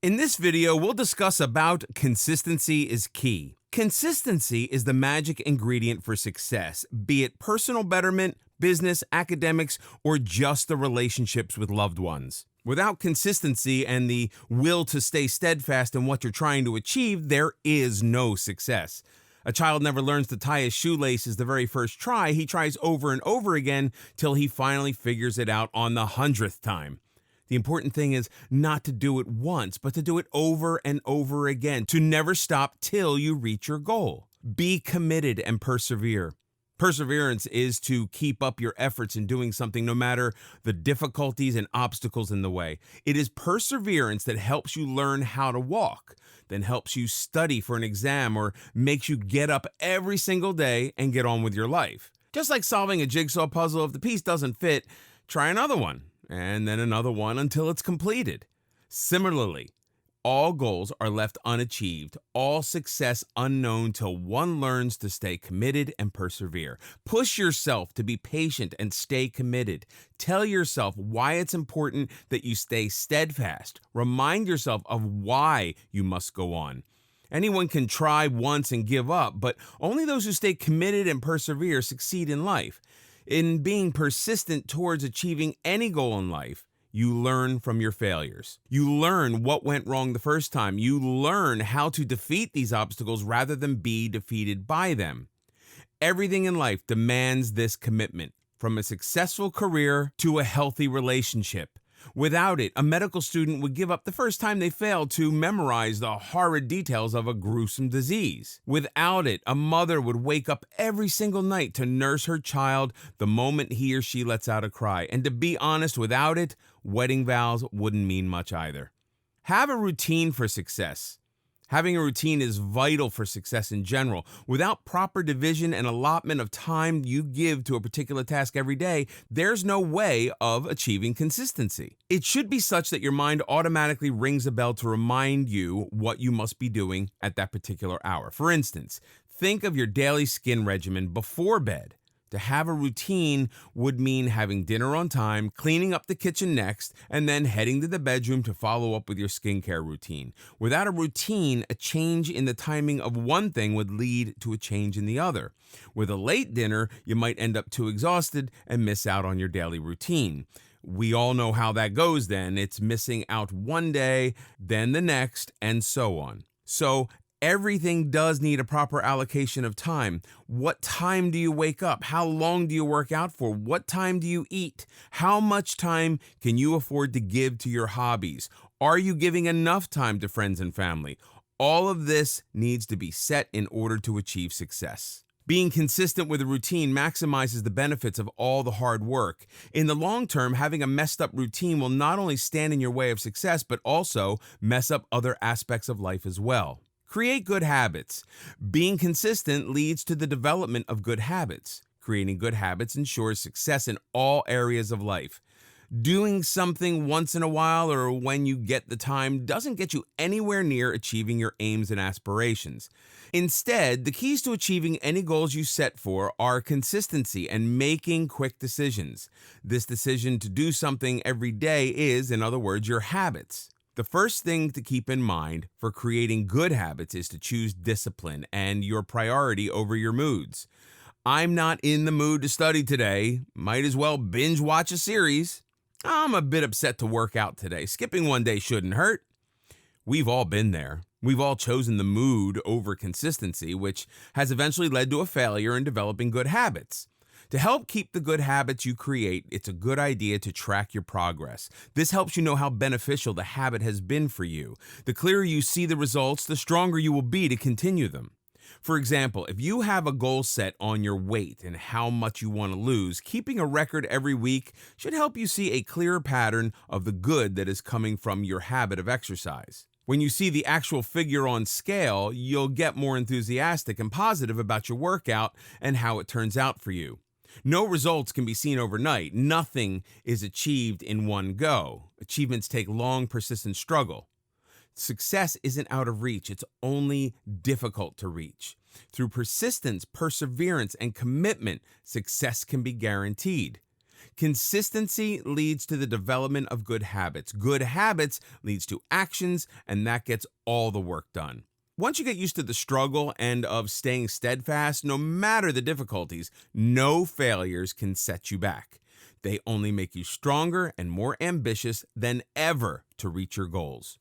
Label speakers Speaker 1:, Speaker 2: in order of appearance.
Speaker 1: In this video, we'll discuss about consistency is key. Consistency is the magic ingredient for success, be it personal betterment, business, academics, or just the relationships with loved ones. Without consistency and the will to stay steadfast in what you're trying to achieve, there is no success. A child never learns to tie his shoelaces the very first try. He tries over and over again till he finally figures it out on the 100th time. The important thing is not to do it once, but to do it over and over again, to never stop till you reach your goal. Be committed and persevere. Perseverance is to keep up your efforts in doing something no matter the difficulties and obstacles in the way. It is perseverance that helps you learn how to walk, then helps you study for an exam, or makes you get up every single day and get on with your life. Just like solving a jigsaw puzzle, if the piece doesn't fit, try another one, and then another one until it's completed. Similarly, all goals are left unachieved, all success unknown till one learns to stay committed and persevere. Push yourself to be patient and stay committed. Tell yourself why it's important that you stay steadfast. Remind yourself of why you must go on. Anyone can try once and give up, but only those who stay committed and persevere succeed in life. In being persistent towards achieving any goal in life, you learn from your failures. You learn what went wrong the first time. You learn how to defeat these obstacles rather than be defeated by them. Everything in life demands this commitment, from a successful career to a healthy relationship. Without it, a medical student would give up the first time they failed to memorize the horrid details of a gruesome disease. Without it, a mother would wake up every single night to nurse her child the moment he or she lets out a cry. And to be honest, without it, wedding vows wouldn't mean much either. Have a routine for success. Having a routine is vital for success in general. Without proper division and allotment of time you give to a particular task every day, there's no way of achieving consistency. It should be such that your mind automatically rings a bell to remind you what you must be doing at that particular hour. For instance, think of your daily skin regimen before bed. To have a routine would mean having dinner on time, cleaning up the kitchen next, and then heading to the bedroom to follow up with your skincare routine. Without a routine, a change in the timing of one thing would lead to a change in the other. With a late dinner, you might end up too exhausted and miss out on your daily routine. We all know how that goes then. It's missing out one day, then the next, and so on. So, everything does need a proper allocation of time. What time do you wake up? How long do you work out for? What time do you eat? How much time can you afford to give to your hobbies? Are you giving enough time to friends and family? All of this needs to be set in order to achieve success. Being consistent with a routine maximizes the benefits of all the hard work. In the long term, having a messed up routine will not only stand in your way of success, but also mess up other aspects of life as well. Create good habits. Being consistent leads to the development of good habits. Creating good habits ensures success in all areas of life. Doing something once in a while or when you get the time doesn't get you anywhere near achieving your aims and aspirations. Instead, the keys to achieving any goals you set for are consistency and making quick decisions. This decision to do something every day is, in other words, your habits. The first thing to keep in mind for creating good habits is to choose discipline and your priority over your moods. I'm not in the mood to study today. Might as well binge watch a series. I'm a bit upset to work out today. Skipping one day shouldn't hurt. We've all been there. We've all chosen the mood over consistency, which has eventually led to a failure in developing good habits. To help keep the good habits you create, it's a good idea to track your progress. This helps you know how beneficial the habit has been for you. The clearer you see the results, the stronger you will be to continue them. For example, if you have a goal set on your weight and how much you want to lose, keeping a record every week should help you see a clearer pattern of the good that is coming from your habit of exercise. When you see the actual figure on scale, you'll get more enthusiastic and positive about your workout and how it turns out for you. No results can be seen overnight. Nothing is achieved in one go. Achievements take long, persistent struggle. Success isn't out of reach. It's only difficult to reach. Through persistence, perseverance, and commitment, success can be guaranteed. Consistency leads to the development of good habits. Good habits leads to actions, and that gets all the work done. Once you get used to the struggle and of staying steadfast, no matter the difficulties, no failures can set you back. They only make you stronger and more ambitious than ever to reach your goals.